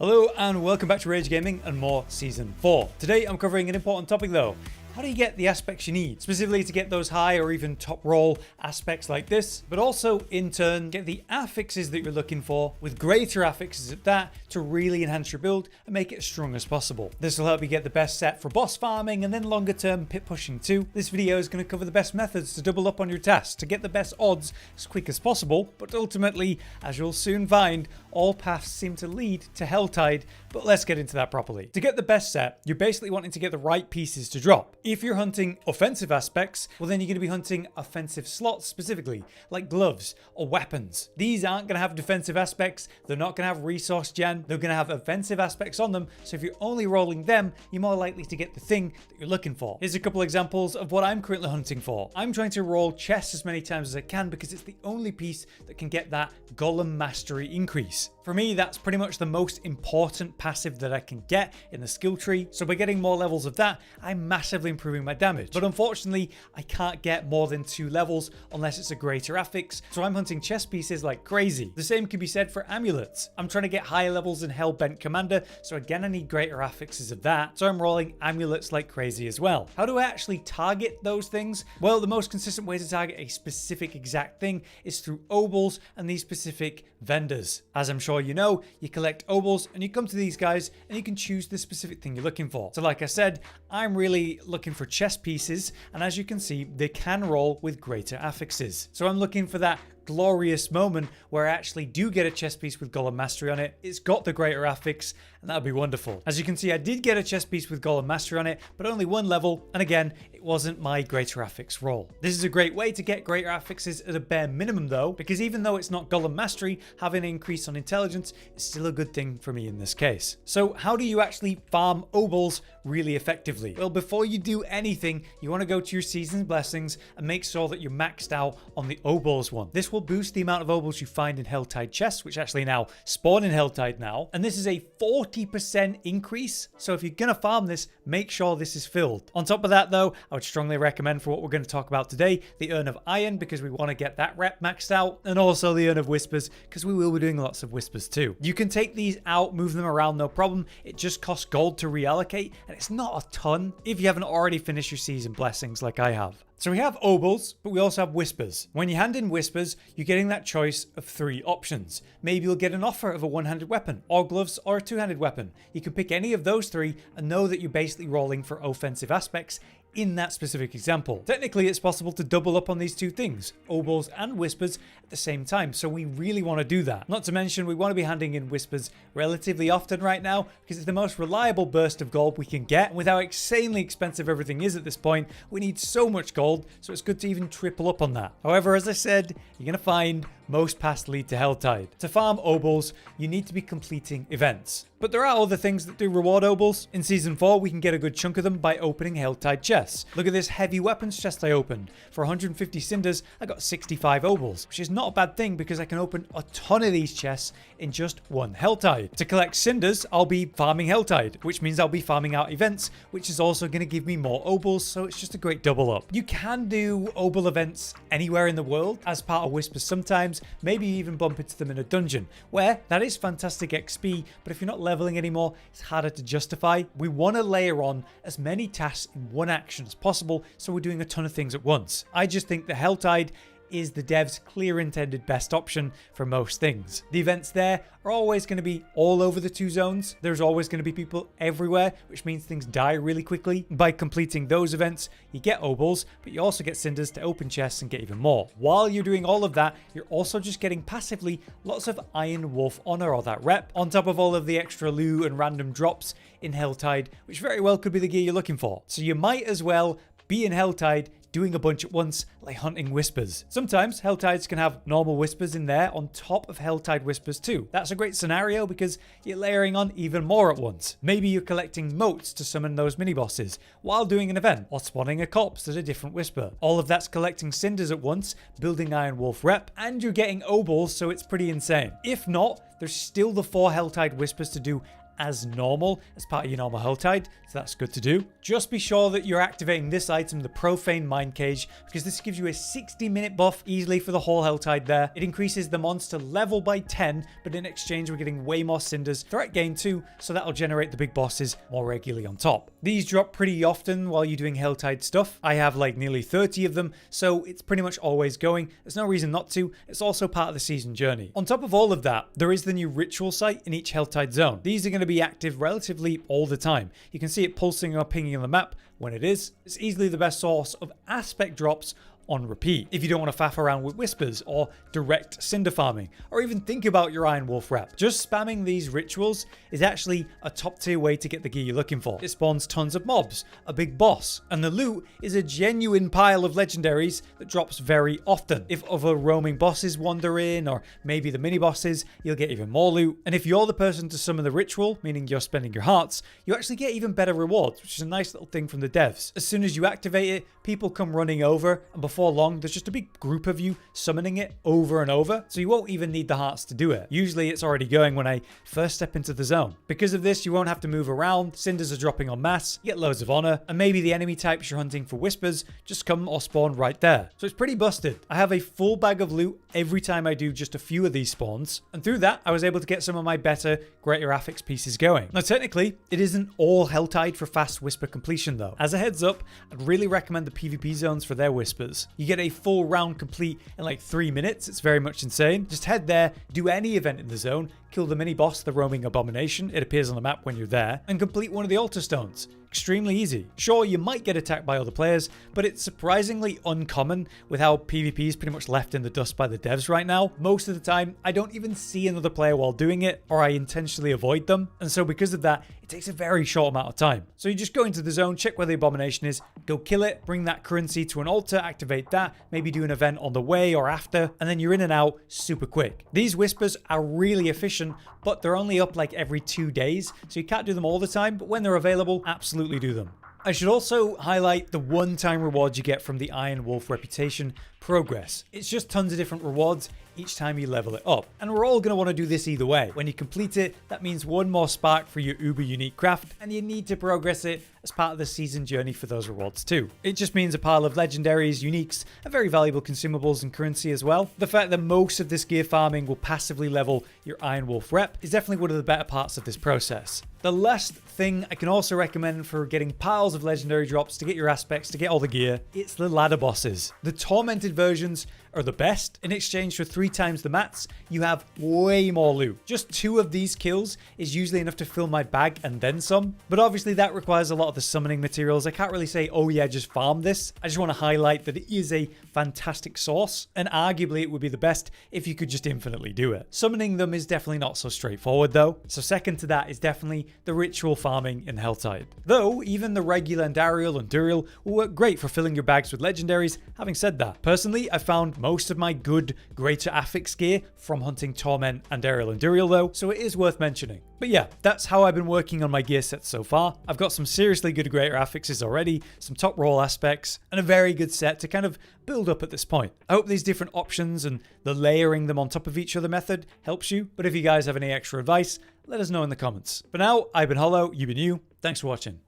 Hello and welcome back to Rage Gaming and more Season 4. Today I'm covering an important topic though. How do you get the aspects you need, specifically to get those high or even top roll aspects like this, but also in turn get the affixes that you're looking for with greater affixes at that to really enhance your build and make it as strong as possible. This will help you get the best set for boss farming and then longer term pit pushing too. This video is going to cover the best methods to double up on your tasks to get the best odds as quick as possible, but ultimately, as you'll soon find, all paths seem to lead to Helltide, but let's get into that properly. To get the best set, you're basically wanting to get the right pieces to drop. If you're hunting offensive aspects, well then you're going to be hunting offensive slots specifically, like gloves or weapons. These aren't going to have defensive aspects, they're not going to have resource gen, they're going to have offensive aspects on them, so if you're only rolling them, you're more likely to get the thing that you're looking for. Here's a couple examples of what I'm currently hunting for. I'm trying to roll chests as many times as I can because it's the only piece that can get that Golem Mastery increase. For me, that's pretty much the most important passive that I can get in the skill tree, so by getting more levels of that, I'm massively improving my damage. But unfortunately, I can't get more than 2 levels unless it's a greater affix, so I'm hunting chest pieces like crazy. The same can be said for amulets. I'm trying to get higher levels in Hellbent Commander, so again I need greater affixes of that, so I'm rolling amulets like crazy as well. How do I actually target those things? Well, the most consistent way to target a specific exact thing is through obals and these specific vendors. As I'm sure you know, you collect obals and you come to these guys and you can choose the specific thing you're looking for. So like I said, I'm really looking for chest pieces, and as you can see, they can roll with greater affixes. So I'm looking for that glorious moment where I actually do get a chest piece with Golem Mastery on it. It's got the greater affix, and that would be wonderful. As you can see, I did get a chest piece with Golem Mastery on it, but only 1 level, and again, it wasn't my greater affix roll. This is a great way to get greater affixes at a bare minimum though, because even though it's not Golem Mastery, having an increase on intelligence is still a good thing for me in this case. So how do you actually farm obals really effectively? Well, before you do anything, you want to go to your Season's Blessings and make sure that you're maxed out on the obals one. This will boost the amount of obals you find in Helltide chests, which actually now spawn in Helltide now, and this is a 40% increase. So if you're gonna farm this, make sure this is filled. On top of that though, I would strongly recommend for what we're going to talk about today, the Urn of Iron, because we want to get that rep maxed out, and also the Urn of Whispers, because we will be doing lots of Whispers too. You can take these out, move them around, no problem. It just costs gold to reallocate, and it's not a ton if you haven't already finished your Season Blessings like I have. So we have obals, but we also have whispers. When you hand in whispers, you're getting that choice of 3 options. Maybe you'll get an offer of a 1-handed weapon, or gloves, or a 2-handed weapon. You can pick any of those 3 and know that you're basically rolling for offensive aspects in that specific example. Technically, it's possible to double up on these 2 things, obals and whispers, at the same time, so we really want to do that. Not to mention, we want to be handing in whispers relatively often right now, because it's the most reliable burst of gold we can get. With how insanely expensive everything is at this point, we need so much gold, so it's good to even triple up on that. However, as I said, you're going to find most paths lead to Helltide. To farm obals, you need to be completing events. But there are other things that do reward obals. In Season 4, we can get a good chunk of them by opening Helltide chests. Look at this heavy weapons chest I opened. For 150 cinders, I got 65 obals, which is not a bad thing because I can open a ton of these chests in just 1 Helltide. To collect cinders, I'll be farming Helltide, which means I'll be farming out events, which is also going to give me more obals, so it's just a great double up. You can do obal events anywhere in the world as part of Whispers sometimes, maybe you even bump into them in a dungeon, where that is fantastic XP, but if you're not leveling anymore, it's harder to justify. We want to layer on as many tasks in 1 action as possible, so we're doing a ton of things at once. I just think the Helltide is the dev's clear intended best option for most things. The events there are always going to be all over the 2 zones. There's always going to be people everywhere, which means things die really quickly. By completing those events, you get obals, but you also get cinders to open chests and get even more. While you're doing all of that, you're also just getting passively lots of Iron Wolf honor or that rep, on top of all of the extra loot and random drops in Helltide, which very well could be the gear you're looking for. So you might as well be in Helltide doing a bunch at once, like hunting whispers. Sometimes Helltides can have normal whispers in there on top of Helltide whispers too. That's a great scenario because you're layering on even more at once. Maybe you're collecting motes to summon those mini bosses while doing an event, or spawning a corpse at a different whisper. All of that's collecting cinders at once, building Iron Wolf rep, and you're getting obals, so it's pretty insane. If not, there's still the 4 Helltide Whispers to do as normal as part of your normal Helltide, so that's good to do. Just be sure that you're activating this item, the Profane Mind Cage, because this gives you a 60-minute buff easily for the whole Helltide there. It increases the monster level by 10, but in exchange we're getting way more cinders threat gain too, so that'll generate the big bosses more regularly on top. These drop pretty often while you're doing Helltide stuff. I have like nearly 30 of them, so it's pretty much always going. There's no reason not to. It's also part of the season journey. On top of all of that, there is the new ritual site in each Helltide zone. These are going to be active relatively all the time. You can see it pulsing or pinging on the map when it is. It's easily the best source of aspect drops on repeat if you don't want to faff around with whispers or direct cinder farming or even think about your Iron Wolf rep. Just spamming these rituals is actually a top tier way to get the gear you're looking for. It spawns tons of mobs, a big boss, and the loot is a genuine pile of legendaries that drops very often. If other roaming bosses wander in, or maybe the mini bosses, you'll get even more loot. And if you're the person to summon the ritual, meaning you're spending your hearts, you actually get even better rewards, which is a nice little thing from the devs. As soon as you activate it, people come running over, and before long there's just a big group of you summoning it over and over, so you won't even need the hearts to do it. Usually it's already going when I first step into the zone. Because of this, you won't have to move around, cinders are dropping en masse, you get loads of honor, and maybe the enemy types you're hunting for whispers just come or spawn right there. So it's pretty busted. I have a full bag of loot every time I do just a few of these spawns, and through that I was able to get some of my better greater affix pieces going. Now technically it isn't all Helltide for fast whisper completion though. As a heads up, I'd really recommend the PvP zones for their whispers. You get a full round complete in like 3 minutes. It's very much insane. Just head there, do any event in the zone, kill the mini boss, the roaming abomination, it appears on the map when you're there, and complete one of the altar stones. Extremely easy. Sure, you might get attacked by other players, but it's surprisingly uncommon with how PvP is pretty much left in the dust by the devs right now. Most of the time, I don't even see another player while doing it, or I intentionally avoid them. And so because of that, it takes a very short amount of time. So you just go into the zone, check where the abomination is, go kill it, bring that currency to an altar, activate that, maybe do an event on the way or after, and then you're in and out super quick. These whispers are really efficient, but they're only up like every 2 days, so you can't do them all the time, but when they're available, absolutely do them. I should also highlight the one-time rewards you get from the Iron Wolf reputation progress. It's just tons of different rewards each time you level it up. And we're all going to want to do this either way. When you complete it, that means one more spark for your uber unique craft, and you need to progress it as part of the season journey for those rewards too. It just means a pile of legendaries, uniques, and very valuable consumables and currency as well. The fact that most of this gear farming will passively level your Iron Wolf rep is definitely one of the better parts of this process. The last thing I can also recommend for getting piles of legendary drops to get your aspects, to get all the gear, it's the ladder bosses. The tormented versions are the best. In exchange for 3 times the mats, you have way more loot. Just 2 of these kills is usually enough to fill my bag and then some, but obviously that requires a lot of the summoning materials. I can't really say, oh yeah, just farm this. I just want to highlight that it is a fantastic source, and arguably it would be the best if you could just infinitely do it. Summoning them is definitely not so straightforward though, so second to that is definitely the ritual farming in Helltide. Though even the regular Andariel and Duriel will work great for filling your bags with legendaries. Having said that, personally I found most of my good greater affix gear from hunting Torment, Andariel and Duriel though, so it is worth mentioning. But yeah, that's how I've been working on my gear sets so far. I've got some seriously good greater affixes already, some top roll aspects, and a very good set to kind of build up at this point. I hope these different options and the layering them on top of each other method helps you, but if you guys have any extra advice, let us know in the comments. For now, I've been Hollow, you've been you. Thanks for watching.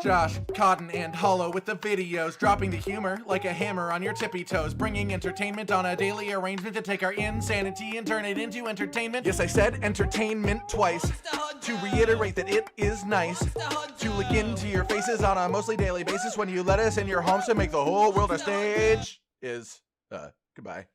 Josh, Cotton, and Hollow with the videos, dropping the humor like a hammer on your tippy toes, bringing entertainment on a daily arrangement to take our insanity and turn it into entertainment. Yes, I said entertainment twice, to reiterate that it is nice to look into your faces on a mostly daily basis when you let us in your homes to make the whole world a stage. Goodbye.